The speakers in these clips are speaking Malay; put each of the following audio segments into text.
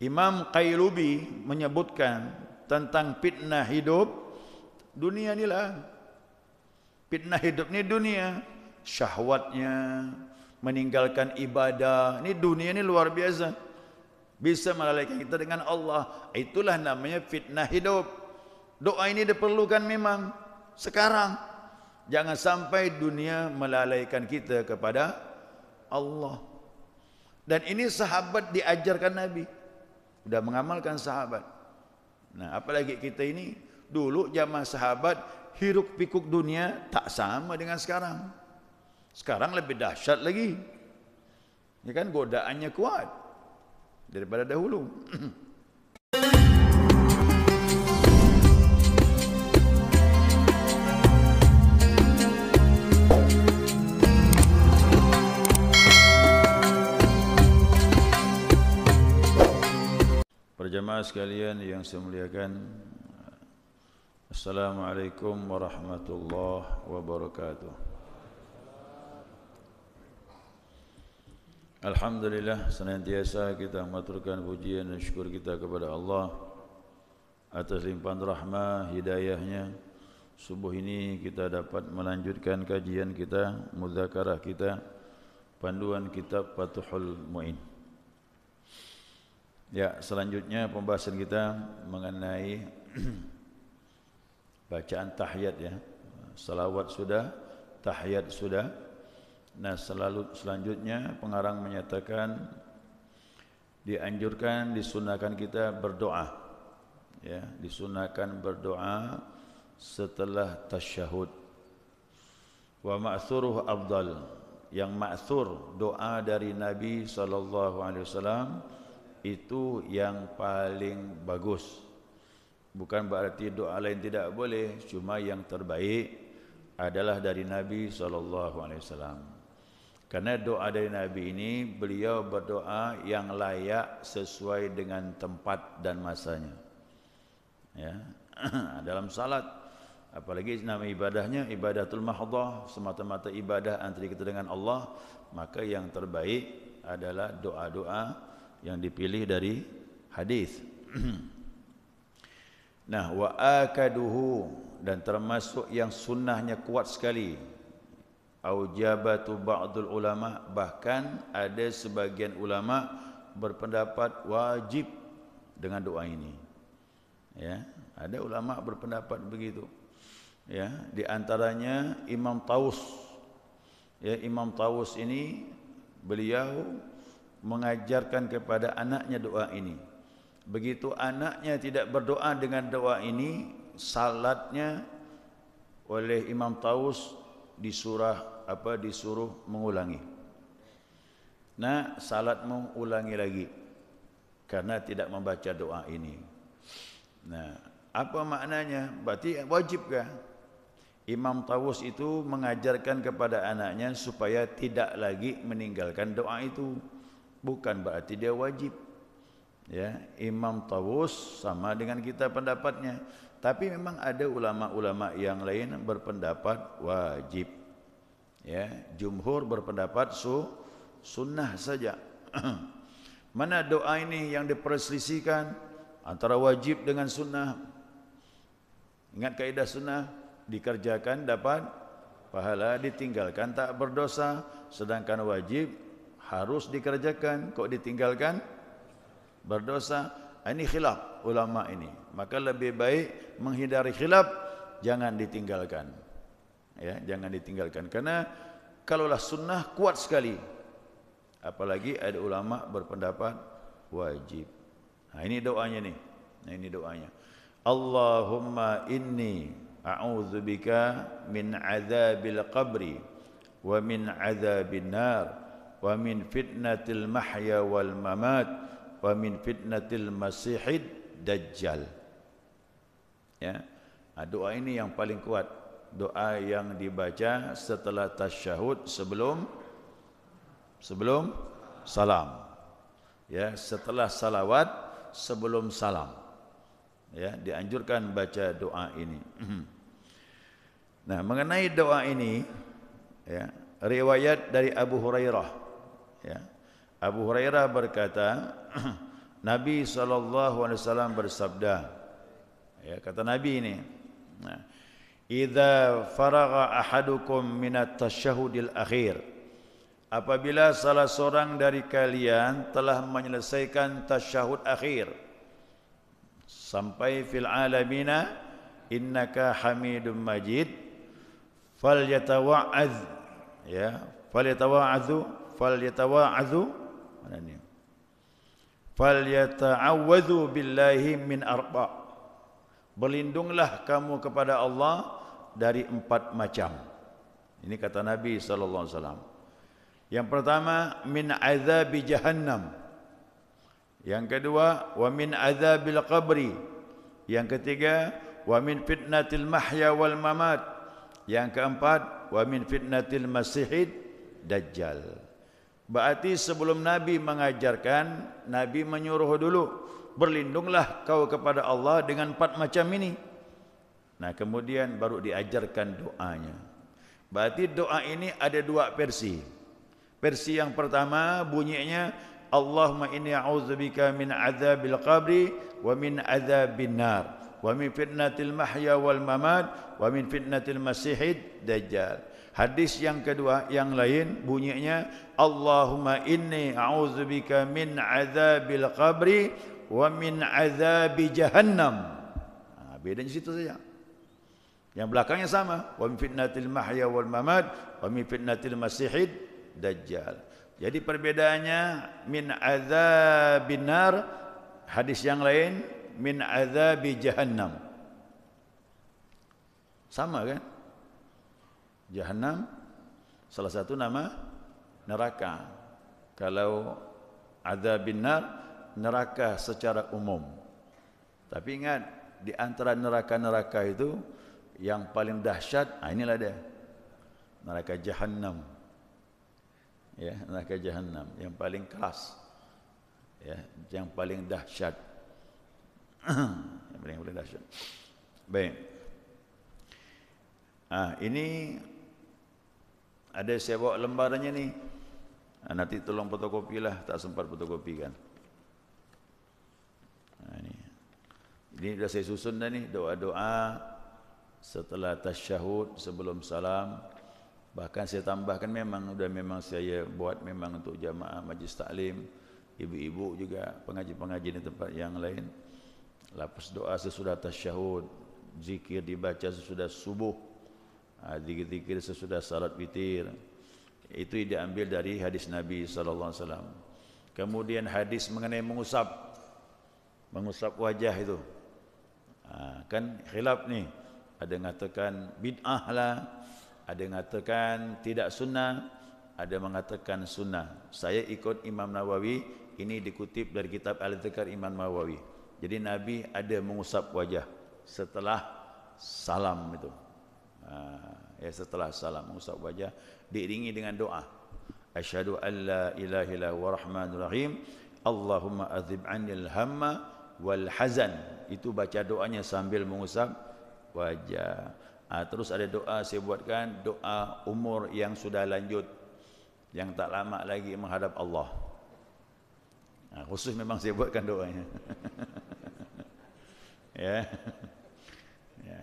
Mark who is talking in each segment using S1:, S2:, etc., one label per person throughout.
S1: Imam Qaylubi menyebutkan tentang fitnah hidup dunia inilah. Fitnah hidup ni dunia, syahwatnya, meninggalkan ibadah. Ni dunia ni luar biasa. Bisa melalaikan kita dengan Allah. Itulah namanya fitnah hidup. Doa ini diperlukan memang sekarang. Jangan sampai dunia melalaikan kita kepada Allah. Dan ini sahabat diajarkan Nabi. Sudah mengamalkan sahabat. Nah, apalagi kita ini dulu zaman sahabat hiruk pikuk dunia tak sama dengan sekarang. Sekarang lebih dahsyat lagi. Ya kan, godaannya kuat daripada dahulu. Jemaah sekalian yang saya muliakan, Assalamualaikum warahmatullahi wabarakatuh. Alhamdulillah, senantiasa kita mengaturkan pujian dan syukur kita kepada Allah atas limpahan rahmah hidayahnya. Subuh ini kita dapat melanjutkan kajian kita, mudzakarah kita, panduan kitab Fathul Mu'in. Ya, selanjutnya pembahasan kita mengenai bacaan tahiyat ya. Salawat sudah, tahiyat sudah. Nah, selanjutnya pengarang menyatakan dianjurkan, disunahkan kita berdoa. Ya, disunahkan berdoa setelah tasyahud. Wa ma'thuruhu afdal. Yang ma'thur doa dari Nabi SAW itu yang paling bagus. Bukan berarti doa lain tidak boleh, cuma yang terbaik adalah dari Nabi SAW. Karena doa dari Nabi ini, beliau berdoa yang layak sesuai dengan tempat dan masanya. Ya, dalam salat, apalagi nama ibadahnya ibadatul mahdhah, semata-mata ibadah antara kita dengan Allah, maka yang terbaik adalah doa-doa yang dipilih dari hadis. Nah, wa akaduhu, dan termasuk yang sunnahnya kuat sekali, aujabatu ba'dul ulama, bahkan ada sebagian ulama berpendapat wajib dengan doa ini. Ya, ada ulama berpendapat begitu. Ya, di antaranya Imam Taus. Ya, Imam Taus ini beliau mengajarkan kepada anaknya doa ini. Begitu anaknya tidak berdoa dengan doa ini, salatnya oleh Imam Taus disuruh mengulangi. Nah, salatmu ulangi lagi karena tidak membaca doa ini. Nah, apa maknanya? Berarti wajibkah? Imam Taus itu mengajarkan kepada anaknya supaya tidak lagi meninggalkan doa itu. Bukan berarti dia wajib. Ya, Imam Tawus sama dengan kita pendapatnya. Tapi memang ada ulama-ulama yang lain berpendapat wajib. Ya, jumhur berpendapat sunnah saja. Mana doa ini yang diperselisihkan antara wajib dengan sunnah? Ingat kaidah sunnah, dikerjakan dapat pahala, ditinggalkan tak berdosa. Sedangkan wajib harus dikerjakan, kok ditinggalkan berdosa. Ini khilaf ulama ini. Maka lebih baik menghindari khilaf, jangan ditinggalkan. Ya, jangan ditinggalkan. Karena kalaulah sunnah kuat sekali, apalagi ada ulama berpendapat wajib. Nah, ini doanya nih. Nah, ini doanya. Allahumma inni a'udzubika min adzabil qabri wa min adzabin nar wa min fitnatil mahya wal mamat wa min fitnatil masihid dajjal. Ya, doa ini yang paling kuat, doa yang dibaca setelah tasyahud sebelum salam. Ya, setelah salawat sebelum salam. Ya, dianjurkan baca doa ini. Nah, mengenai doa ini, ya, riwayat dari Abu Hurairah. Ya, Abu Hurairah berkata, Nabi SAW bersabda, ya, kata Nabi ini, idza faragha ahadukum minat tasyahudil akhir, apabila salah seorang dari kalian telah menyelesaikan tasyahud akhir sampai fil alamina innaka hamidum majid, falyatawa'adz, ya, falyatawa'adzu mana ni, falyata'awwadzu billahi min arba', berlindunglah kamu kepada Allah dari 4 macam. Ini kata Nabi sallallahu alaihi wasallam. Yang pertama, min azabi jahannam. Yang kedua, wa min azabil qabri. Yang ketiga, wa min fitnatil mahya wal mamat. Yang keempat, wa min fitnatil masihid dajjal. Berarti sebelum Nabi mengajarkan, Nabi menyuruh dulu, berlindunglah kau kepada Allah dengan 4 macam ini. Nah, kemudian baru diajarkan doanya. Berarti doa ini ada 2 versi. Versi yang pertama bunyinya, Allahumma inni a'udzubika min azabil qabri wa min azabin nar wa min fitnatil mahya wal mamat wa min fitnatil masihid dajjal. Hadis yang kedua yang lain bunyinya, Allahumma inni a'udzubika min azabil qabri wa min azabi jahannam. Bedanya situ saja. Yang belakangnya sama, wa min fitnatil mahya wal mamat wa min fitnatil masihid dajjal. Jadi perbedaannya min azabin nar, hadis yang lain min azabi jahannam. Sama kan? Jahannam salah satu nama neraka. Kalau azabin nar, neraka secara umum. Tapi ingat, di antara neraka-neraka itu yang paling dahsyat, inilah dia, neraka jahannam. Ya, neraka jahannam yang paling keras, ya, yang paling dahsyat. Yang paling dahsyat. Baik. Ini ada saya bawa lembarannya ni. Nanti tolong fotokopilah, tak sempat fotokopikan. Ini dah saya susun dah ni, doa-doa setelah tasyahud, sebelum salam. Bahkan saya tambahkan memang saya buat memang untuk jamaah majlis taklim, ibu-ibu juga, pengaji-pengaji di tempat yang lain. Lepas doa sesudah tasyahud, zikir dibaca sesudah subuh, zikir-zikir sesudah salat witir. Itu diambil dari hadis Nabi sallallahu alaihi wasallam. Kemudian hadis mengenai mengusap wajah itu. Kan khilaf ni. Ada yang mengatakan bid'ah lah, ada yang mengatakan tidak sunnah, ada yang mengatakan sunnah. Saya ikut Imam Nawawi, ini dikutip dari kitab Al-Adhkar Imam Nawawi. Jadi Nabi ada mengusap wajah setelah salam itu. Ya, setelah salam mengusap wajah diiringi dengan doa. Asyhadu an la ilaha illallah wa rahmanur rahim. Allahumma adzib 'anil hamma wal hazan. Itu baca doanya sambil mengusap wajah. Terus ada doa saya buatkan, doa umur yang sudah lanjut, yang tak lama lagi menghadap Allah. Khusus memang saya buatkan doanya. Ya. Ya.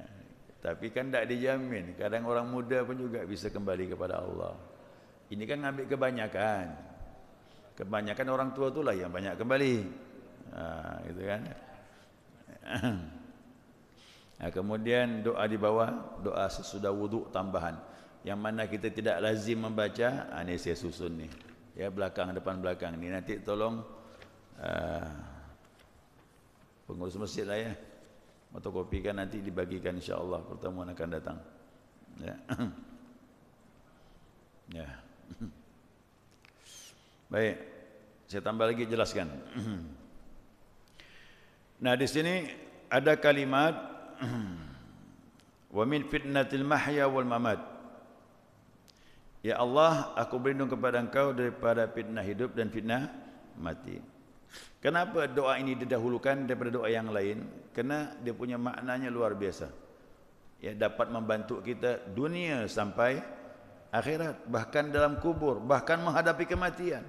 S1: Tapi kan tak dijamin. Kadang orang muda pun juga bisa kembali kepada Allah. Ini kan ngambil kebanyakan. Kebanyakan orang tua itulah yang banyak kembali. Gitu kan. Kemudian doa di bawah, doa sesudah wuduk tambahan, yang mana kita tidak lazim membaca. Ini saya susun ni, ya, belakang depan belakang ni. Nanti tolong pengurus masjid lah, ya, fotokopikan, nanti dibagikan insya-Allah pertemuan akan datang. Ya. Ya. Baik, saya tambah lagi jelaskan. Nah, di sini ada kalimat wa min fitnatil mahya wal mamat. Ya Allah, aku berlindung kepada Engkau daripada fitnah hidup dan fitnah mati. Kenapa doa ini didahulukan daripada doa yang lain? Kerana dia punya maknanya luar biasa. Ya, dapat membantu kita dunia sampai akhirat, bahkan dalam kubur, bahkan menghadapi kematian.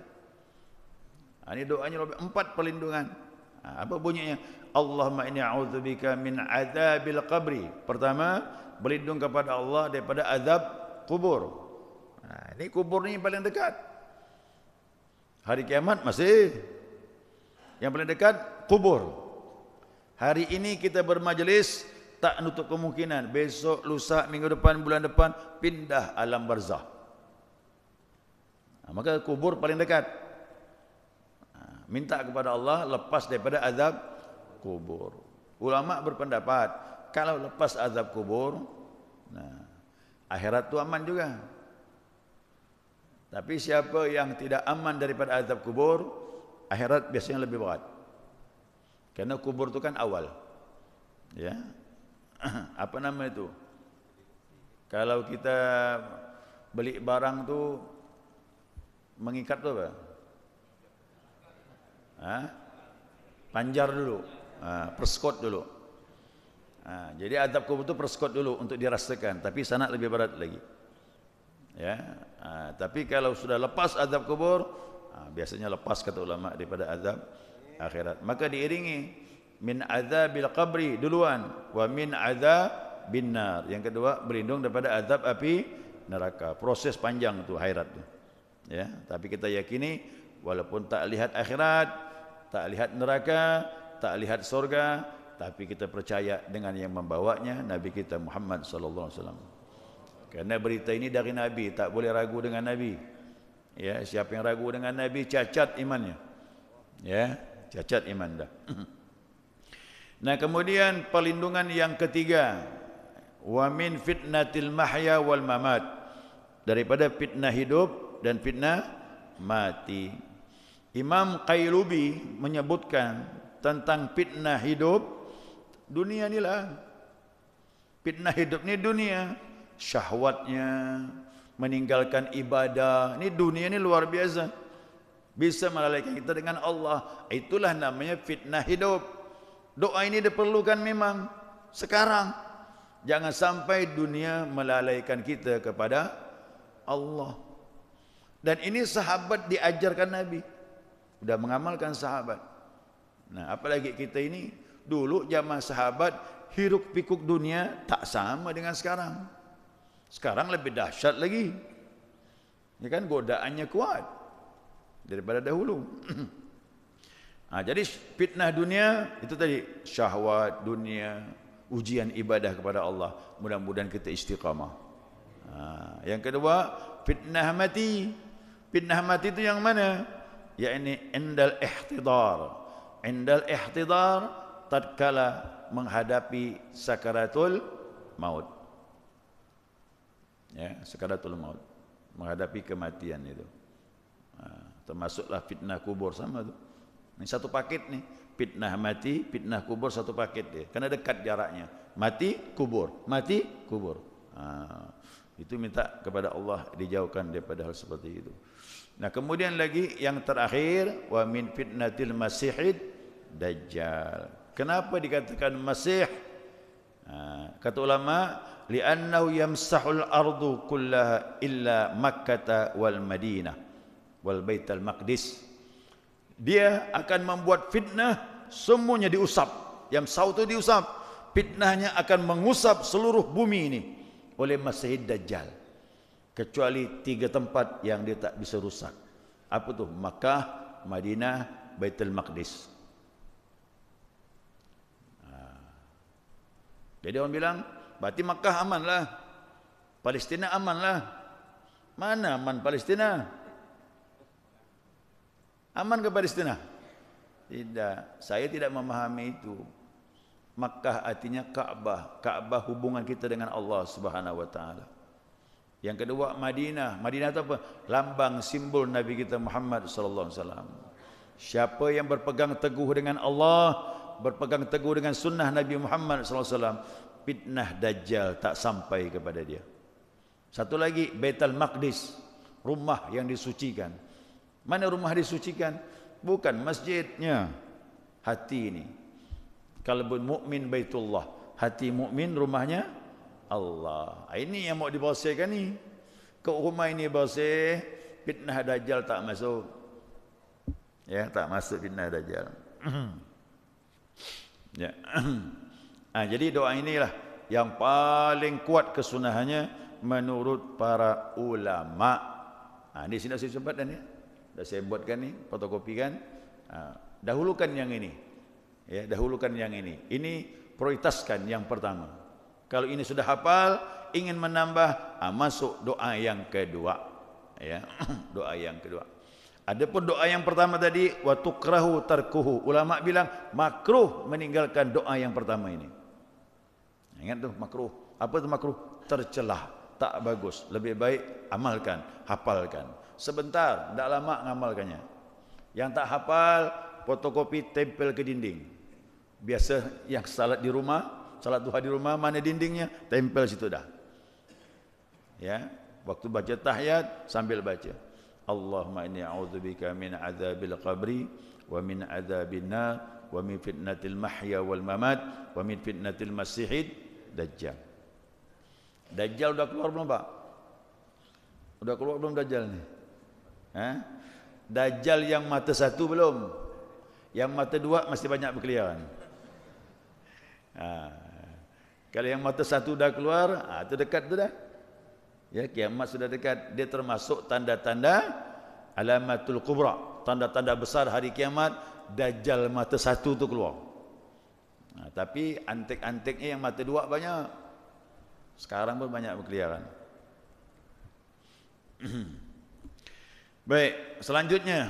S1: Ini doanya 4 perlindungan. Apa bunyinya? Allahumma inni a'udzubika min adzabil qabri. Pertama, berlindung kepada Allah daripada azab kubur. Ini kubur ni paling dekat. Hari kiamat masih. Yang paling dekat kubur. Hari ini kita bermajlis, tak nutup kemungkinan besok, lusa, minggu depan, bulan depan pindah alam barzah. Maka kubur paling dekat. Minta kepada Allah lepas daripada azab kubur. Ulama berpendapat kalau lepas azab kubur, akhirat tu aman juga. Tapi siapa yang tidak aman daripada azab kubur, akhirat biasanya lebih berat. Kerana kubur tu kan awal. Ya. Apa nama itu? Kalau kita beli barang tu mengikat tu apa? Panjar dulu. Perskot dulu. Jadi azab kubur tu perskot dulu untuk dirasakan, tapi sana lebih berat lagi. Ya. Tapi kalau sudah lepas azab kubur, biasanya lepas kata ulama daripada azab akhirat. Maka diiringi min azabil qabri duluan, wa min azabin nar. Yang kedua berlindung daripada azab api neraka. Proses panjang tu akhirat tu. Ya, tapi kita yakini walaupun tak lihat akhirat, tak lihat neraka, tak lihat surga, tapi kita percaya dengan yang membawanya, Nabi kita Muhammad sallallahu alaihi wasallam. Kerana berita ini dari Nabi, tak boleh ragu dengan Nabi. Ya, siapa yang ragu dengan Nabi cacat imannya. Ya, cacat iman dah. Nah, kemudian perlindungan yang ketiga, wa min fitnatil mahya wal mamat, daripada fitnah hidup dan fitnah mati. Imam Qaylubi menyebutkan tentang fitnah hidup dunia ni lah. Fitnah hidup ni dunia, syahwatnya, meninggalkan ibadah. Ni dunia ni luar biasa. Bisa melalaikan kita dengan Allah. Itulah namanya fitnah hidup. Doa ini diperlukan memang sekarang. Jangan sampai dunia melalaikan kita kepada Allah. Dan ini sahabat diajarkan Nabi. Sudah mengamalkan sahabat. Nah, apalagi kita ini, dulu zaman sahabat hiruk pikuk dunia tak sama dengan sekarang. Sekarang lebih dahsyat lagi. Ya kan, godaannya kuat daripada dahulu. Jadi fitnah dunia itu tadi, syahwat dunia, ujian ibadah kepada Allah. Mudah-mudahan kita istiqamah. Yang kedua, fitnah mati. Fitnah mati itu yang mana? Yakni indal ihtidar. Indal ihtidar, tatkala menghadapi sakaratul maut. Ya, sakaratul maut, menghadapi kematian itu. Termasuklah fitnah kubur sama tu. Ini satu paket nih. Fitnah mati, fitnah kubur satu paket dia. Karena dekat jaraknya. Mati, kubur. Mati, kubur. Itu minta kepada Allah dijauhkan daripada hal seperti itu. Nah, kemudian lagi yang terakhir, wa min fitnatil masihid dajjal. Kenapa dikatakan masih? Kata ulama, li'annahu yamsahul ardu kullaha illa Makkah wal Madinah wal Baitul Maqdis. Dia akan membuat fitnah semuanya diusap. Yamsah itu diusap. Fitnahnya akan mengusap seluruh bumi ini oleh Masih Dajjal. Kecuali 3 tempat yang dia tak bisa rusak. Apa tu? Makkah, Madinah, Baitul Maqdis. Jadi orang bilang, berarti Makkah amanlah, Palestina amanlah. Mana aman Palestina? Aman ke Palestina? Tidak, saya tidak memahami itu. Makkah artinya Ka'bah. Ka'bah hubungan kita dengan Allah Subhanahu wa taala. Yang kedua Madinah. Madinah itu apa? Lambang simbol Nabi kita Muhammad sallallahu alaihi wasallam. Siapa yang berpegang teguh dengan Allah, berpegang teguh dengan sunnah Nabi Muhammad sallallahu alaihi wasallam, fitnah Dajjal tak sampai kepada dia. Satu lagi, Baitul Maqdis, rumah yang disucikan. Mana rumah disucikan? Bukan masjidnya, hati ini. Qalbun mukmin Baitullah, hati mukmin rumahnya Allah. Ini yang mau dibersihkan ni. Kau rumah ini bersih, fitnah Dajjal tak masuk. Ya, tak masuk fitnah Dajjal. Ya. Jadi doa inilah yang paling kuat kesunahannya menurut para ulama. Di sini saya sebutkan ya. Dah saya buatkan ni, fotokopikan. Dahulukan yang ini. Ya, dahulukan yang ini. Ini prioritaskan yang pertama. Kalau ini sudah hafal, ingin menambah, masuk doa yang kedua. Ya, doa yang kedua. Adapun doa yang pertama tadi, wa tukrahu tarkuhu. Ulama bilang makruh meninggalkan doa yang pertama ini. Ingat tu makruh. Apa tu makruh? Tercelah, tak bagus. Lebih baik amalkan, hafalkan. Sebentar, tak lama ngamalkannya. Yang tak hafal, fotokopi tempel ke dinding. Biasa yang salat di rumah, salat duha di rumah, mana dindingnya? Tempel situ dah. Ya, waktu baca tahiyat sambil baca. Allahumma inni a'udzubika min adzabil qabri wa min adzabin nar wa min fitnatil mahya wal mamat wa min fitnatil masihid dajjal. Dajjal udah keluar belum, Pak? Udah keluar belum Dajjal ni? Dajjal yang mata satu belum? Yang mata dua masih banyak berkeliaran. Kalau yang mata satu dah keluar, itu dekat tu dah. Ya, kiamat sudah dekat. Dia termasuk tanda-tanda alamatul kubra, tanda-tanda besar hari kiamat. Dajjal mata satu tu keluar. Tapi antik-antiknya yang mata dua banyak. Sekarang pun banyak berkeliaran. Baik, selanjutnya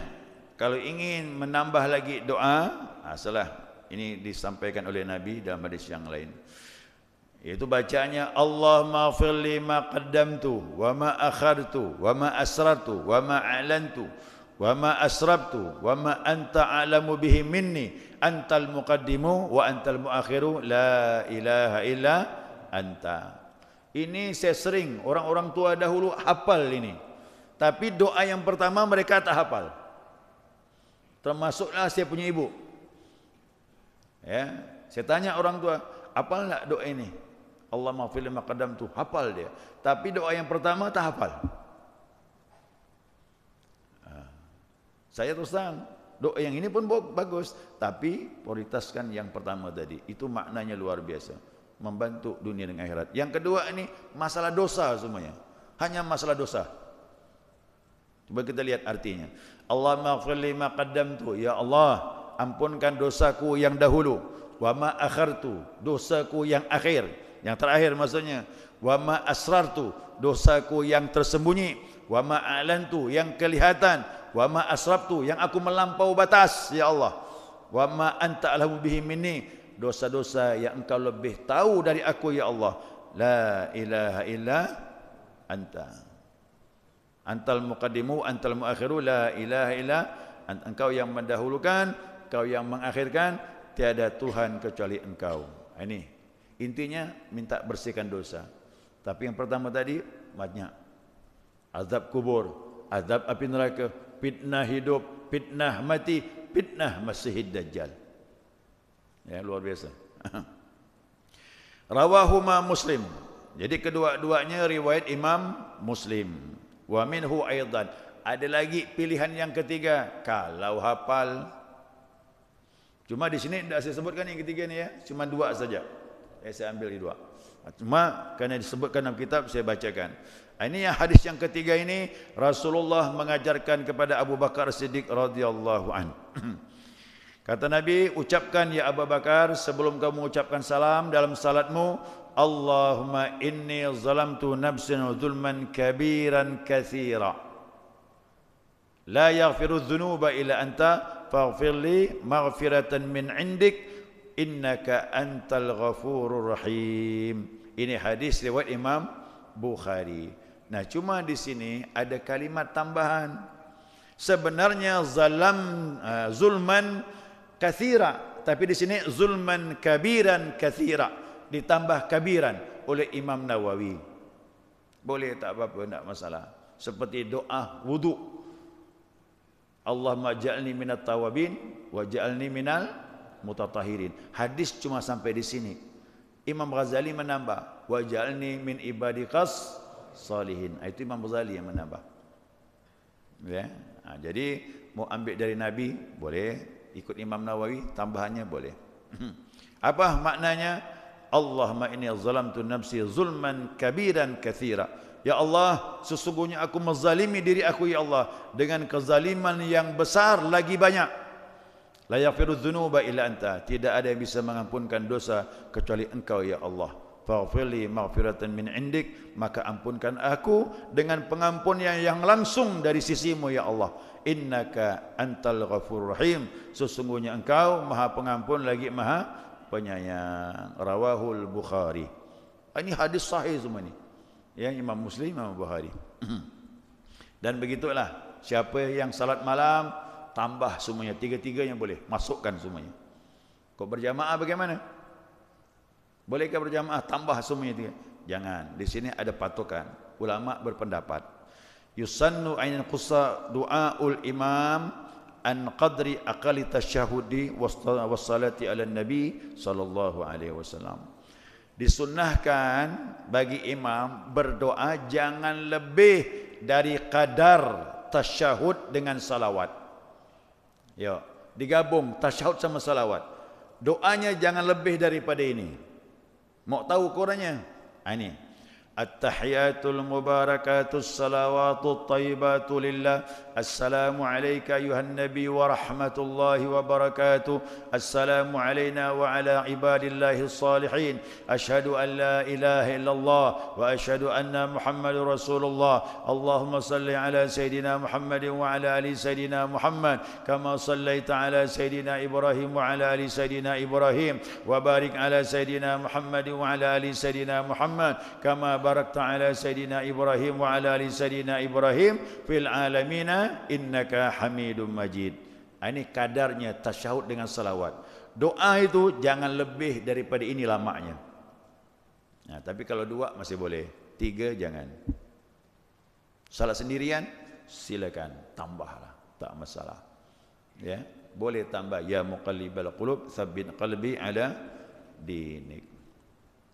S1: kalau ingin menambah lagi doa, salah ini disampaikan oleh Nabi dalam hadis yang lain. Itu bacanya Allahumma ighfir li ma qaddamtu wa ma akhartu wa ma asrartu wa ma a'lantu wa ma asrabtu wa ma anta a'lamu bihi minni antal muqaddimu wa antal muakhiru la ilaha illa anta. Ini saya sering orang-orang tua dahulu hafal ini. Tapi doa yang pertama mereka tak hafal. Termasuklah saya punya ibu. Ya, saya tanya orang tua, hafal tak doa ini? Allahumma ighfir li ma qaddamtu, hafal dia. Tapi doa yang pertama tak hafal. Saya terus terang, doa yang ini pun bagus, tapi prioritaskan yang pertama tadi. Itu maknanya luar biasa, membantu dunia dan akhirat. Yang kedua ini masalah dosa semuanya. Hanya masalah dosa. Coba kita lihat artinya. Allahumma ighfir li ma qaddamtu, ya Allah, ampunkan dosaku yang dahulu. Wa ma akhartu, dosaku yang akhir. Yang terakhir maksudnya, wa ma asrartu, dosaku yang tersembunyi, wa ma a'lantu, yang kelihatan, wa ma asrabtu, yang aku melampau batas, ya Allah. Wa ma anta a'lamu bihi minni, dosa-dosa yang engkau lebih tahu dari aku, ya Allah. La ilaha illa anta. Antal muqaddimu, antal muakhiru, la ilaha illa anta. Engkau yang mendahulukan, engkau yang mengakhirkan, tiada Tuhan kecuali engkau. Ini intinya minta bersihkan dosa. Tapi yang pertama tadi banyak. Azab kubur, azab api neraka, fitnah hidup, fitnah mati, fitnah masihid dajjal. Ya, luar biasa. Rawahuma Muslim. Jadi kedua-duanya riwayat Imam Muslim. Wa minhu aidan. Ada lagi pilihan yang ketiga kalau hafal. Cuma di sini tidak saya sebutkan yang ketiga ni ya, cuma dua saja. Saya ambil dua. Cuma kerana disebutkan dalam kitab saya bacakan. Ini yang hadis yang ketiga ini Rasulullah mengajarkan kepada Abu Bakar Siddiq radhiyallahu an. Kata Nabi, ucapkan ya Abu Bakar sebelum kamu ucapkan salam dalam salatmu, Allahumma inni zalamtu nafsan zulman kabiran katsira. La yaghfiru dzunuba illa anta faghfir li maghfiratan min 'indik innaka antal ghafurur rahim. Ini hadis riwayat Imam Bukhari. Nah, cuma di sini ada kalimat tambahan. Sebenarnya zulman katsira, tapi di sini zulman kabiran katsira, ditambah kabiran oleh Imam Nawawi. Boleh tak apa-apa, tak masalah. Seperti doa wudu. Allahumma ja'alni minat tawabin wa ja'alni minal mutatahirin. Hadis cuma sampai di sini. Imam Ghazali menambah wa ja'alni min ibadikas salihin. Itu Imam Ghazali yang menambah. Ya. Jadi mau ambil dari Nabi boleh, ikut Imam Nawawi tambahannya boleh. Apa maknanya? Allahumma inni zalamtu nafsi zulman kabiran katsira. Ya Allah, sesungguhnya aku menzalimi diri aku ya Allah dengan kezaliman yang besar lagi banyak. La yaghfiru dzunuba illa anta. Tidak ada yang bisa mengampunkan dosa kecuali Engkau ya Allah. Faghfirli maghfiratan min indik, maka ampunkan aku dengan pengampun yang langsung dari sisimu ya Allah. Innaka antal ghafurur rahim. Sesungguhnya Engkau Maha Pengampun lagi Maha Penyayang. Rawahul Bukhari. Ini hadis sahih semua ni. Ya, Imam Muslim, Imam Bukhari. Dan begitulah, siapa yang salat malam tambah semuanya, tiga-tiganya boleh, masukkan semuanya. Kau berjamaah bagaimana? Bolehkah berjamaah tambah semuanya tiga? Jangan. Di sini ada patokan. Ulama berpendapat yusannu ainan qussa du'aul imam an qadri aqali tasyahudi wassalati ala nabi sallallahu alaihi wasallam. Disunnahkan bagi imam berdoa jangan lebih dari kadar tasyahud dengan salawat. Ya, digabung tasyahud sama salawat. Doanya jangan lebih daripada ini. Mau tahu ukurannya? Ini At-tahiyatul mubarakatus salawatut tayyibatu lillah. Assalamu alayka ayuhan nabi wa rahmatullahi wa barakatuh. Assalamu alayna wa ala ibadillahi salihin. Ashhadu an la ilaha illallah wa ashhadu anna Muhammadur Rasulullah. Allahumma salli ala Sayyidina Muhammadin wa ala ali Sayyidina Muhammad kama sallaita ala Sayyidina Ibrahim wa ala ali Sayyidina Ibrahim wa barik ala Sayyidina Muhammadin wa ala ali Sayyidina Muhammad kama barakta ala Sayyidina Ibrahim wa ala ali Sayyidina Ibrahim fil alamina innaka Hamidum Majid. Ini kadarnya tasyahud dengan salawat. Doa itu jangan lebih daripada ini lamanya. Nah, tapi kalau dua masih boleh, tiga jangan. Salat sendirian silakan tambahlah, tak masalah. Ya, boleh tambah ya muqallibal qulub tsabbit qalbi ala dinik.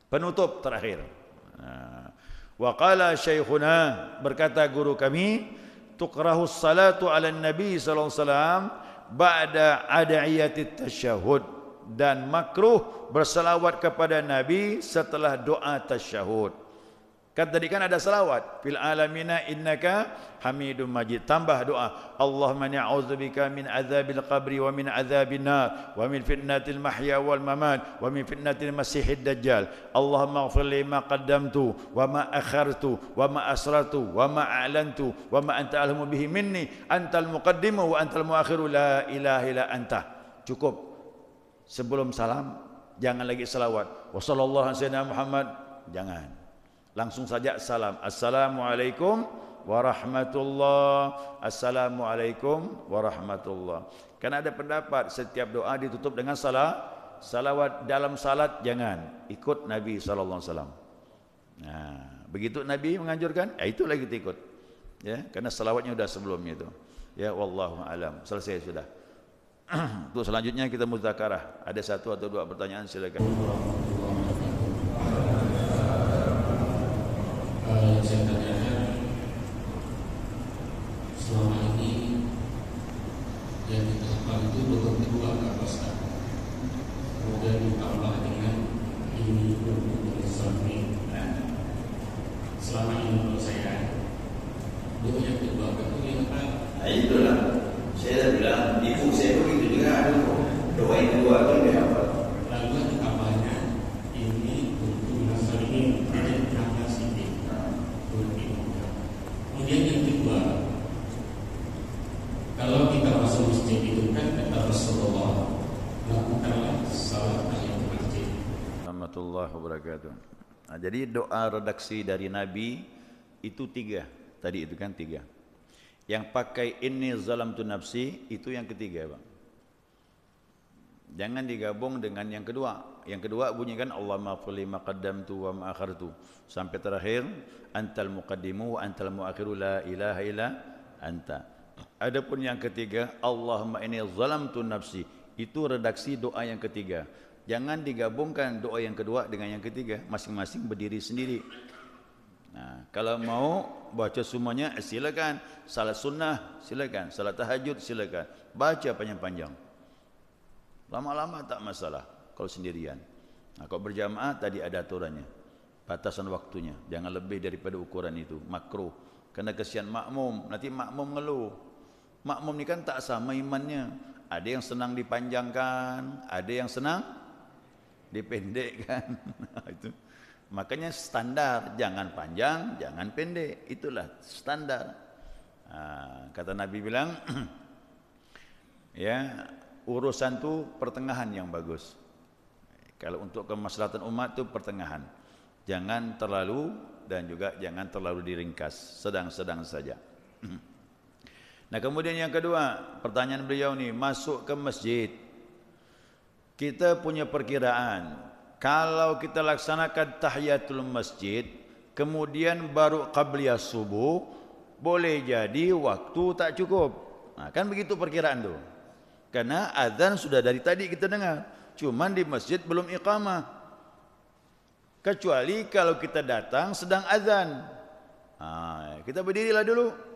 S1: Penutup terakhir. Wa qala syekhuna, berkata guru kami, tukrahu salatu ala nabi sallallahu alaihi wasallam ba'da ad'iyatit tasyahud, dan makruh berselawat kepada nabi setelah doa tasyahud. Kan tadi kan ada salawat, fil alamina innaka Hamidum Majid, tambah doa Allahumma na'udzubika min azabil qabri wa min azabin nar wa min fitnatil mahya wal mamat wa min fitnatil masihid dajjal. Allahumma ighfir li ma qaddamtu wa ma akhartu wa ma asrartu wa ma a'lantu wa ma anta alamu bihi minni antal muqaddimu wa antal muakhiru la ilaha illa anta. Cukup. Sebelum salam jangan lagi salawat wa sallallahu alaihi wasallam Muhammad, jangan. Langsung saja salam. Assalamualaikum warahmatullah. Assalamualaikum warahmatullah. Karena ada pendapat setiap doa ditutup dengan salawat. Dalam salat jangan. Ikut Nabi sallallahu alaihi wasallam. Nah, begitu Nabi menganjurkan, ya itulah kita ikut. Ya, karena salawatnya sudah sebelumnya itu. Ya, wallahu alam. Selesai sudah. Untuk selanjutnya kita muzakarah. Ada satu atau dua pertanyaan, silakan.
S2: Yang saya tanyakan, selama ini yang kita hafal itu belum kedua kapasitas, kemudian ditambah dengan ini untuk sampai. Selama ini menurut saya doa yang kedua itu yang apa?
S1: Nah, itulah saya dah bilang, ibu saya begitu juga ada doa yang kedua itu dia hafal.
S2: Lalu ditambahnya ini untuk nasab ini ada kata sini. Kemudian yang kedua, kalau kita masuk masjid itu kan kata Rasulullah, lakukanlah salat tahiyat masjid.
S1: Warahmatullahi wabarakatuh. Nah, jadi doa redaksi dari Nabi itu tiga. Tadi itu kan tiga. Yang pakai inni zalamtu nafsi itu yang ketiga, Bang. Jangan digabung dengan yang kedua. Yang kedua bunyikan Allahumma ighfirli ma qaddamtu wa ma akhartu sampai terakhir antal muqaddimu wa antal muakhiru la ilaha illa anta. Adapun yang ketiga Allahumma inni zalamtu nafsi, itu redaksi doa yang ketiga. Jangan digabungkan doa yang kedua dengan yang ketiga, masing-masing berdiri sendiri. Nah, kalau mau baca semuanya silakan. Salat sunnah silakan, salat tahajud silakan. Baca panjang-panjang. Lama-lama tak masalah. kalau sendirian. Nah, kalau berjamaah tadi ada aturannya, batasan waktunya, jangan lebih daripada ukuran itu, makruh. Karena kesian makmum, nanti makmum ngeluh. Makmum ni kan tak sama imannya. Ada yang senang dipanjangkan, ada yang senang dipendekkan. Itu. Makanya standar, jangan panjang, jangan pendek. Itulah standar. Kata Nabi bilang, ya, urusan tu pertengahan yang bagus. Kalau untuk kemaslahatan umat tu pertengahan. Jangan terlalu dan juga jangan terlalu diringkas, sedang-sedang saja. Nah, kemudian yang kedua, pertanyaan beliau ni, masuk ke masjid. Kita punya perkiraan, kalau kita laksanakan tahiyatul masjid, kemudian baru qabliyah subuh, boleh jadi waktu tak cukup. Nah, kan begitu perkiraan tu. Karena azan sudah dari tadi kita dengar, cuman di masjid belum iqamah. Kecuali kalau kita datang sedang azan. Kita berdirilah dulu.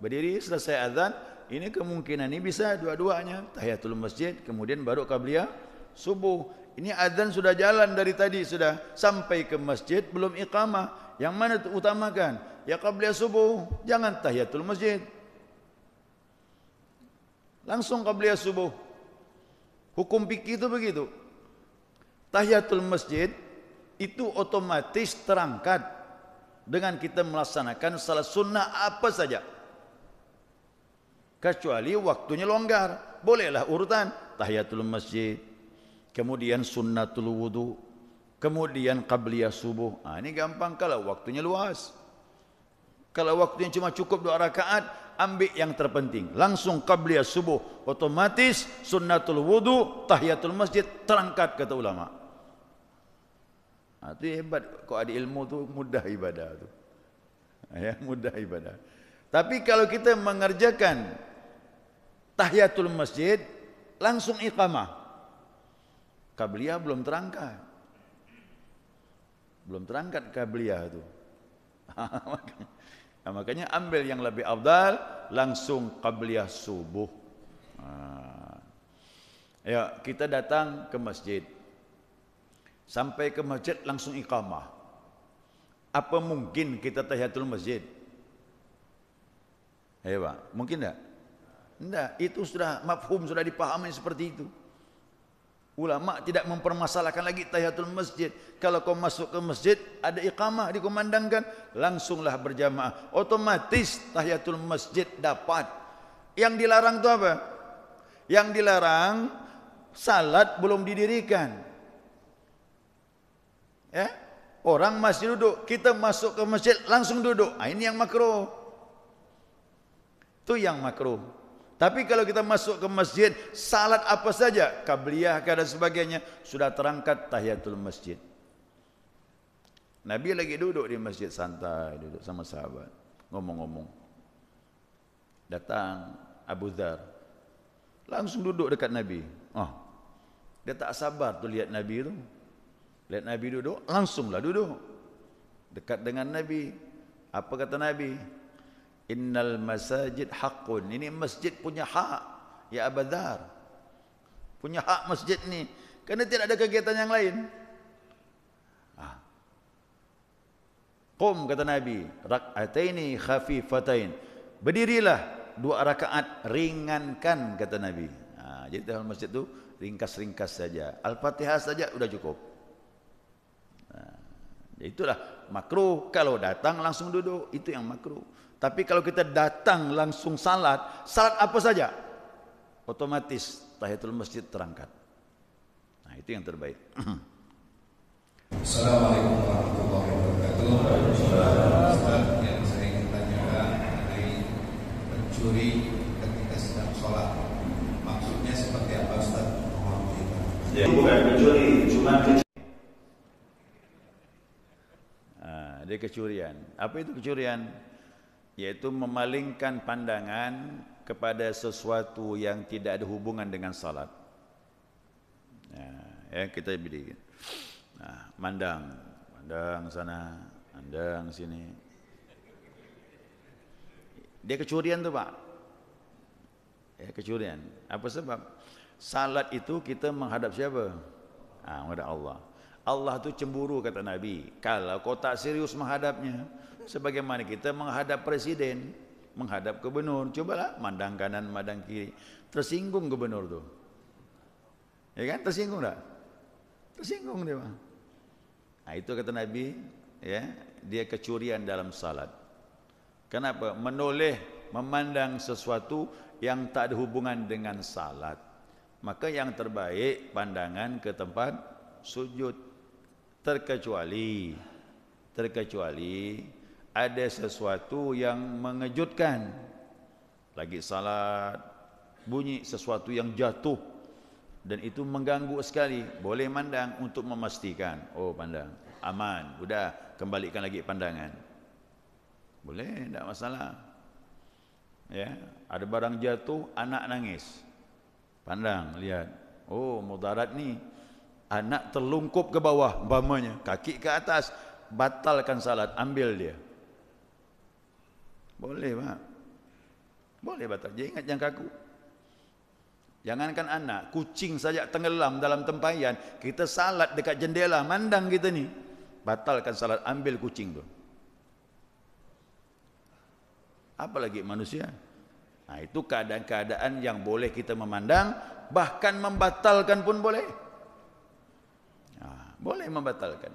S1: Berdiri selesai azan, ini kemungkinan ini bisa dua-duanya, tahiyatul masjid kemudian baru qabliyah subuh. Ini azan sudah jalan dari tadi, sudah sampai ke masjid belum iqamah. Yang mana utamakan? Ya qabliyah subuh, jangan tahiyatul masjid. Langsung qabliyah subuh. Hukum fikih itu begitu. Tahiyatul masjid itu otomatis terangkat dengan kita melaksanakan salat sunnah apa saja. Kecuali waktunya longgar, bolehlah urutan tahiyatul masjid, kemudian sunnatul wudu, kemudian qabliyah subuh. Ini gampang kalau waktunya luas. Kalau waktunya cuma cukup 2 rakaat, ambil yang terpenting. Langsung qabliyah subuh, otomatis sunnatul wudu, tahiyatul masjid terangkat, kata ulama. Itu hebat, kok ada ilmu tu mudah ibadah tu. Ya, mudah ibadah. Tapi kalau kita mengerjakan tahiyatul masjid, langsung iqamah, qabliyah belum terangkat. Belum terangkat qabliyah itu. Makanya ambil yang lebih afdal, langsung qabliyah subuh. Ya, kita datang ke masjid. Sampai ke masjid langsung iqamah. Apa mungkin kita tahiyatul masjid? Pak, mungkin tak? Tidak, itu sudah mafhum, sudah dipahami seperti itu. Ulama tidak mempermasalahkan lagi tahiyatul masjid. Kalau kau masuk ke masjid, ada iqamah dikumandangkan, langsunglah berjamaah. Otomatis tahiyatul masjid dapat. Yang dilarang itu apa? Yang dilarang, salat belum didirikan. Ya, orang masih duduk, kita masuk ke masjid langsung duduk. Ini yang makruh. Itu yang makruh. Tapi kalau kita masuk ke masjid, salat apa saja, qabliyah dan sebagainya, sudah terangkat tahiyatul masjid. Nabi lagi duduk di masjid santai, duduk sama sahabat, ngomong-ngomong. Datang Abu Dzar, langsung duduk dekat Nabi. Dia tak sabar tuh lihat Nabi itu. Lihat Nabi duduk, langsunglah duduk dekat dengan Nabi. Apa kata Nabi? Innal masajid haqqun. Ini masjid punya hak, ya Abu Dzar. Punya hak masjid ni, kerana tidak ada kegiatan yang lain. Qum, kata Nabi, rak'ataini khafifatain. Berdirilah 2 rakaat, ringankan, kata Nabi. Jadi dalam masjid tu ringkas-ringkas saja. Al-Fatihah saja sudah cukup. Itulah makruh. Kalau datang langsung duduk, itu yang makruh. Tapi kalau kita datang langsung salat, salat apa saja, otomatis tahiyatul masjid terangkat. Itu yang terbaik.
S3: Assalamualaikum warahmatullahi wabarakatuh. Ustaz, yang saya ingin tanyakan mengenai mencuri ketika sedang sholat, maksudnya seperti apa, Ustaz? Mohon dijelaskan.
S1: Ya, bukan mencuri, cuma ada kecurian. Apa itu kecurian? Yaitu memalingkan pandangan kepada sesuatu yang tidak ada hubungan dengan salat. Kita berdiri. Mandang sana, mandang sini. Dia kecurian tu, Pak. Kecurian. Apa sebab? Salat itu kita menghadap siapa? Menghadap Allah. Allah tu cemburu kata Nabi. Kalau kau tak serius menghadapnya, sebagaimana kita menghadap presiden, menghadap gubernur, cobalah mandang kanan, mandang kiri. Tersinggung gubernur tu. Ya kan? Tersinggung tak? Tersinggung dia. Itu kata Nabi, ya, dia kecurian dalam salat. Kenapa? Menoleh, memandang sesuatu yang tak ada hubungan dengan salat. Maka yang terbaik pandangan ke tempat sujud. Terkecuali ada sesuatu yang mengejutkan. Lagi salat, bunyi sesuatu yang jatuh dan itu mengganggu sekali. Boleh mandang untuk memastikan. Oh, pandang, aman, sudah, kembalikan lagi pandangan. Boleh, tidak masalah. Ya, ada barang jatuh, anak nangis. Pandang, lihat. Oh, mudarat ni. Anak terlungkup ke bawah, umpamanya, kaki ke atas, batalkan salat, ambil dia. Boleh, Pak. Boleh batal. Dia ingat yang kaku. Jangankan anak, kucing saja tenggelam dalam tempayan, kita salat dekat jendela, mandang kita ni. Batalkan salat, ambil kucing tu. Apalagi manusia. Itu keadaan-keadaan yang boleh kita memandang, bahkan membatalkan pun boleh. Boleh membatalkan.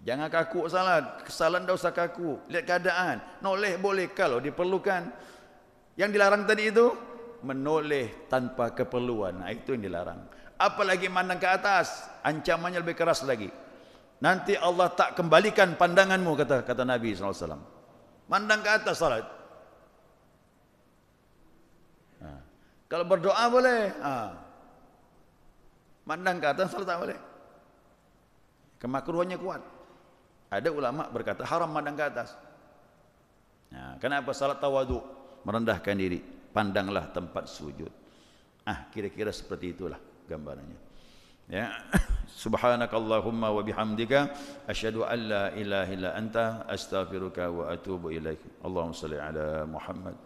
S1: Jangan kaku salat. Kesalahan dah usah kaku. Lihat keadaan. Noleh boleh kalau diperlukan. Yang dilarang tadi itu, menoleh tanpa keperluan. Itu yang dilarang. Apalagi mandang ke atas, ancamannya lebih keras lagi. Nanti Allah tak kembalikan pandanganmu, kata Nabi SAW. Mandang ke atas salat. Kalau berdoa boleh. Mandang ke atas salat tak boleh. Kemakruhannya kuat. Ada ulama berkata haram mandang ke atas. Kenapa? Salat tawadu, merendahkan diri. Pandanglah tempat sujud. Kira-kira seperti itulah gambarannya. Ya. Subhanakallahumma wa bihamdika asyhadu an la ilaha illa anta astaghfiruka wa atubu ilaik. Allahumma shalli ala Muhammad.